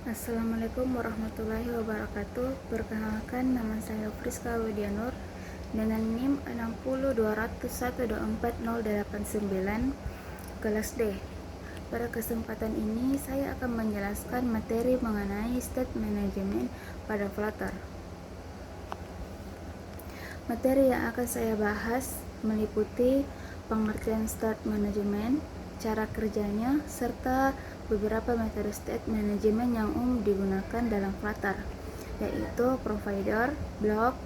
Assalamualaikum warahmatullahi wabarakatuh. Perkenalkan, nama saya Friska Widianur dengan NIM 60201248089 kelas D. Pada kesempatan ini saya akan menjelaskan materi mengenai state management pada Flutter. Materi yang akan saya bahas meliputi pengertian state management, cara kerjanya, serta beberapa metode state management yang umum digunakan dalam Flutter, yaitu provider, block,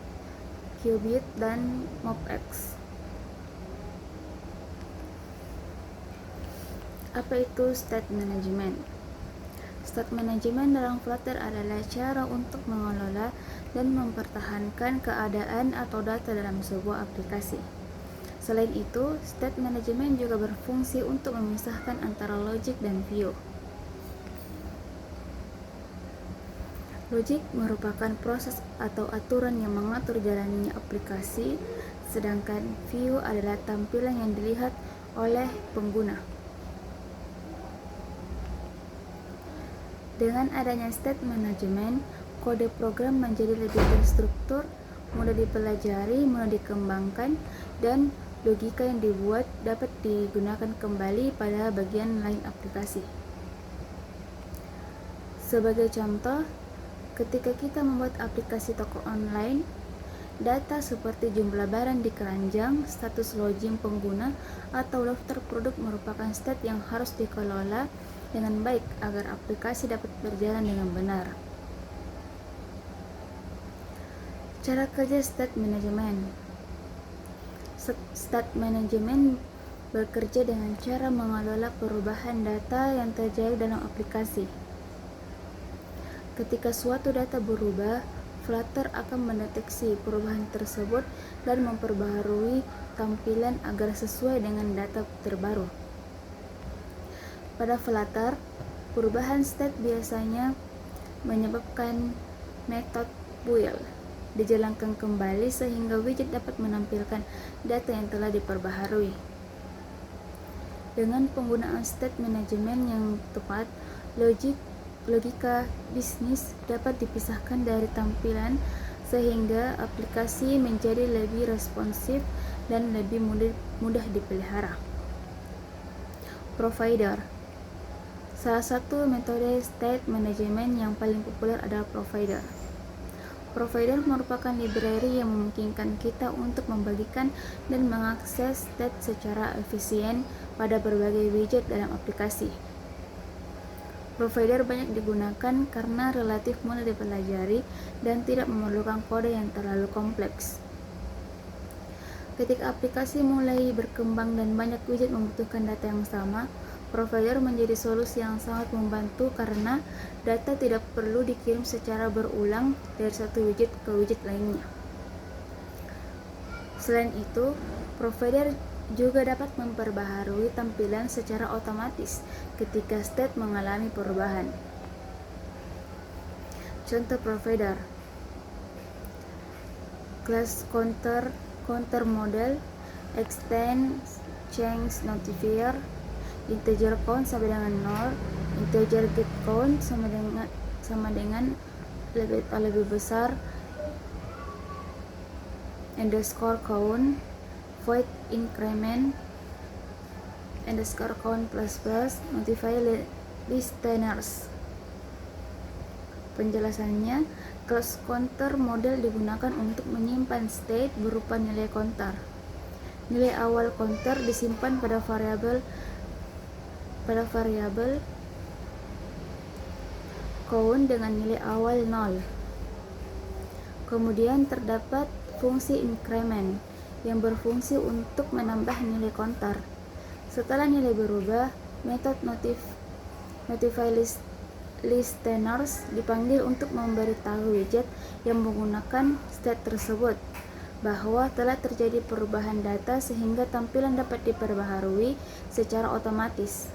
qubit, dan mobx. Apa itu state management? State management dalam Flutter adalah cara untuk mengelola dan mempertahankan keadaan atau data dalam sebuah aplikasi. Selain itu, state management juga berfungsi untuk memisahkan antara logic dan view. Logic merupakan proses atau aturan yang mengatur jalannya aplikasi, sedangkan view adalah tampilan yang dilihat oleh pengguna. Dengan adanya state management, kode program menjadi lebih terstruktur, mudah dipelajari, mudah dikembangkan, dan logika yang dibuat dapat digunakan kembali pada bagian lain aplikasi. Sebagai contoh, ketika kita membuat aplikasi toko online, data seperti jumlah barang di keranjang, status login pengguna, atau daftar produk merupakan state yang harus dikelola dengan baik agar aplikasi dapat berjalan dengan benar. Cara kerja state management. State management bekerja dengan cara mengelola perubahan data yang terjadi dalam aplikasi. Ketika suatu data berubah, Flutter akan mendeteksi perubahan tersebut dan memperbaharui tampilan agar sesuai dengan data terbaru. Pada Flutter, perubahan state biasanya menyebabkan metode build dijalankan kembali sehingga widget dapat menampilkan data yang telah diperbaharui. Dengan penggunaan state management yang tepat, logika bisnis dapat dipisahkan dari tampilan sehingga aplikasi menjadi lebih responsif dan lebih mudah dipelihara. Provider. Salah satu metode state management yang paling populer adalah provider. Provider merupakan library yang memungkinkan kita untuk membagikan dan mengakses state secara efisien pada berbagai widget dalam aplikasi. Provider banyak digunakan karena relatif mudah dipelajari dan tidak memerlukan kode yang terlalu kompleks. Ketika aplikasi mulai berkembang dan banyak widget membutuhkan data yang sama, provider menjadi solusi yang sangat membantu karena data tidak perlu dikirim secara berulang dari satu widget ke widget lainnya. Selain itu, provider juga dapat memperbaharui tampilan secara otomatis ketika state mengalami perubahan. Contoh provider: class counter model, extend change notifier, integer count sama dengan 0, integer get count sama dengan lebih besar, underscore count, void increment, underscore count plus notify listeners. Penjelasannya, class counter model digunakan untuk menyimpan state berupa nilai counter. Nilai awal counter disimpan pada variabel count dengan nilai awal 0. Kemudian terdapat fungsi increment yang berfungsi untuk menambah nilai counter. Setelah nilai berubah, metode notify listeners dipanggil untuk memberitahu widget yang menggunakan state tersebut bahwa telah terjadi perubahan data sehingga tampilan dapat diperbaharui secara otomatis.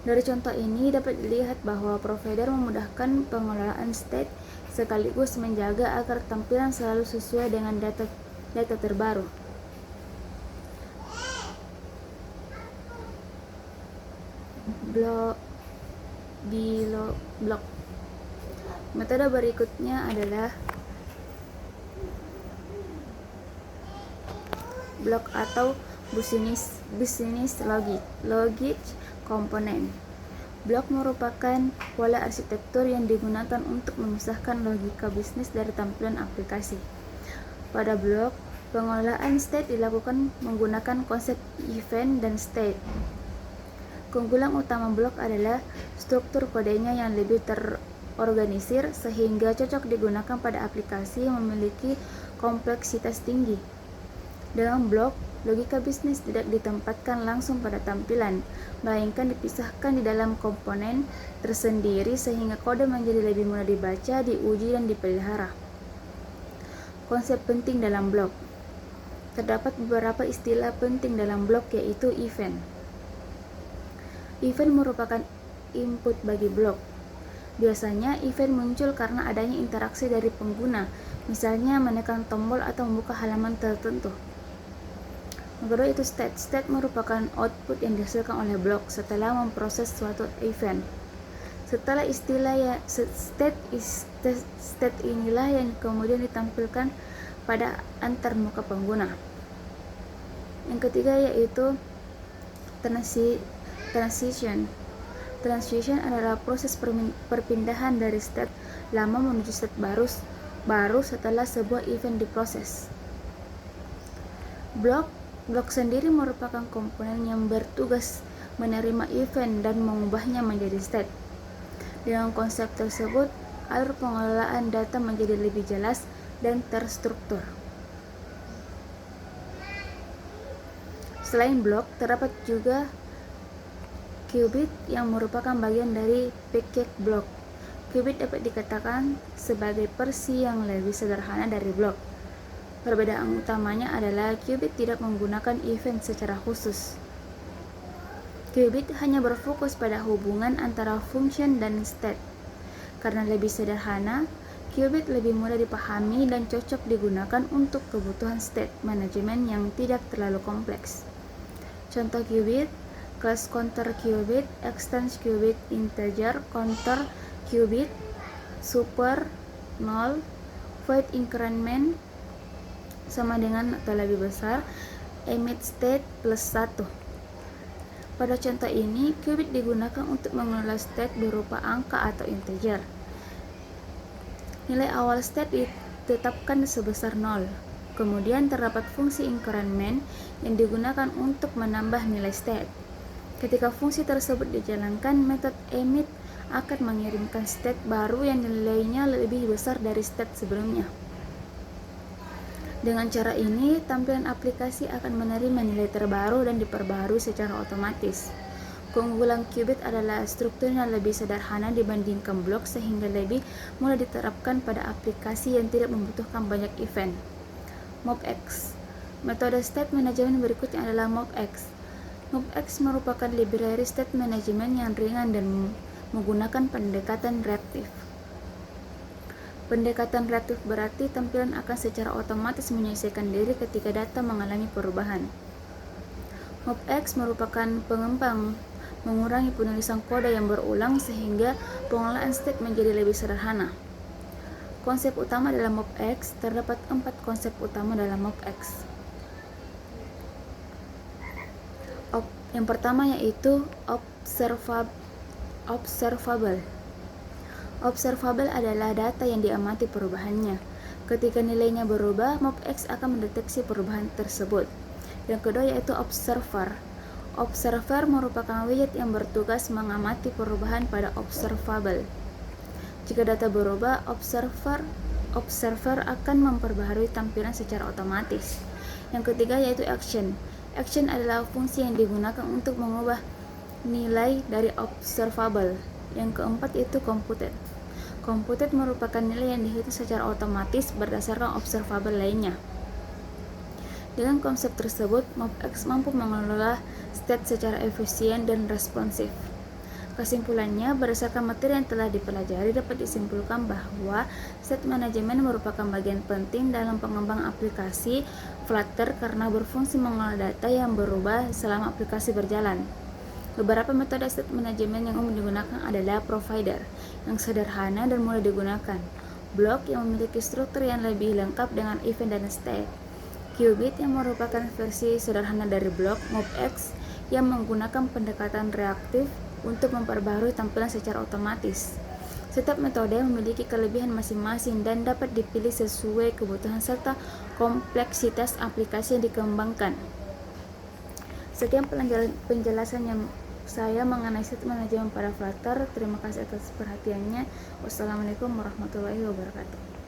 Dari contoh ini dapat dilihat bahwa provider memudahkan pengelolaan state sekaligus menjaga agar tampilan selalu sesuai dengan data terbaru. blok. Metode berikutnya adalah blok atau business logic komponen. Blok merupakan pola arsitektur yang digunakan untuk memisahkan logika bisnis dari tampilan aplikasi. Pada blok, pengelolaan state dilakukan menggunakan konsep event dan state. Keunggulan utama blok adalah struktur kodenya yang lebih terorganisir sehingga cocok digunakan pada aplikasi yang memiliki kompleksitas tinggi. Dalam blok, logika bisnis tidak ditempatkan langsung pada tampilan, melainkan dipisahkan di dalam komponen tersendiri sehingga kode menjadi lebih mudah dibaca, diuji, dan dipelihara. Konsep penting dalam blok. Terdapat beberapa istilah penting dalam blok, yaitu event. Event merupakan input bagi blok. Biasanya event muncul karena adanya interaksi dari pengguna, misalnya menekan tombol atau membuka halaman tertentu. Yang kedua itu state. State merupakan output yang dihasilkan oleh blok setelah memproses suatu event. Setelah istilah state inilah yang kemudian ditampilkan pada antarmuka pengguna. Yang ketiga yaitu transition. Transition adalah proses perpindahan dari state lama menuju state baru setelah sebuah event diproses. Blok sendiri merupakan komponen yang bertugas menerima event dan mengubahnya menjadi state. Dengan konsep tersebut, alur pengelolaan data menjadi lebih jelas dan terstruktur. Selain blok, terdapat juga qubit yang merupakan bagian dari package blok. Qubit dapat dikatakan sebagai versi yang lebih sederhana dari blok. Perbedaan utamanya adalah qubit tidak menggunakan event secara khusus. Qubit hanya berfokus pada hubungan antara function dan state. Karena lebih sederhana, qubit lebih mudah dipahami dan cocok digunakan untuk kebutuhan state manajemen yang tidak terlalu kompleks. Contoh qubit: class counter qubit, extends qubit, integer counter qubit, super, null, void increment sama dengan atau lebih besar, emit state plus 1. Pada contoh ini, qubit digunakan untuk mengelola state berupa angka atau integer. Nilai awal state ditetapkan sebesar 0. Kemudian terdapat fungsi increment yang digunakan untuk menambah nilai state. Ketika fungsi tersebut dijalankan, metode emit akan mengirimkan state baru yang nilainya lebih besar dari state sebelumnya. Dengan cara ini, tampilan aplikasi akan menerima nilai terbaru dan diperbarui secara otomatis. Keunggulan qubit adalah strukturnya lebih sederhana dibandingkan blok sehingga lebih mudah diterapkan pada aplikasi yang tidak membutuhkan banyak event. MobX. Metode state management berikutnya adalah MobX. MobX merupakan library state management yang ringan dan menggunakan pendekatan reaktif. Pendekatan reaktif berarti tampilan akan secara otomatis menyesuaikan diri ketika data mengalami perubahan. MobX merupakan pengembang mengurangi penulisan kode yang berulang sehingga pengelolaan state menjadi lebih sederhana. Konsep utama dalam MobX, terdapat 4 konsep utama dalam MobX. Yang pertama yaitu observable. Observable adalah data yang diamati perubahannya. Ketika nilainya berubah, MobX akan mendeteksi perubahan tersebut. Yang kedua yaitu observer. Observer merupakan widget yang bertugas mengamati perubahan pada observable. Jika data berubah, observer akan memperbaharui tampilan secara otomatis. Yang ketiga yaitu action. Action adalah fungsi yang digunakan untuk mengubah nilai dari observable. Yang keempat yaitu computed. Computed merupakan nilai yang dihitung secara otomatis berdasarkan observable lainnya. Dengan konsep tersebut, MobX mampu mengelola state secara efisien dan responsif. Kesimpulannya, berdasarkan materi yang telah dipelajari dapat disimpulkan bahwa state management merupakan bagian penting dalam pengembangan aplikasi Flutter karena berfungsi mengolah data yang berubah selama aplikasi berjalan. Beberapa metode state management yang umum digunakan adalah provider, yang sederhana dan mudah digunakan, block yang memiliki struktur yang lebih lengkap dengan event dan state, qubit yang merupakan versi sederhana dari block, mobx yang menggunakan pendekatan reaktif untuk memperbaharui tampilan secara otomatis. Setiap metode memiliki kelebihan masing-masing dan dapat dipilih sesuai kebutuhan serta kompleksitas aplikasi yang dikembangkan. Sekian penjelasan yang saya mengenai state manajemen pada Flutter. Terima kasih atas perhatiannya. Wassalamualaikum warahmatullahi wabarakatuh.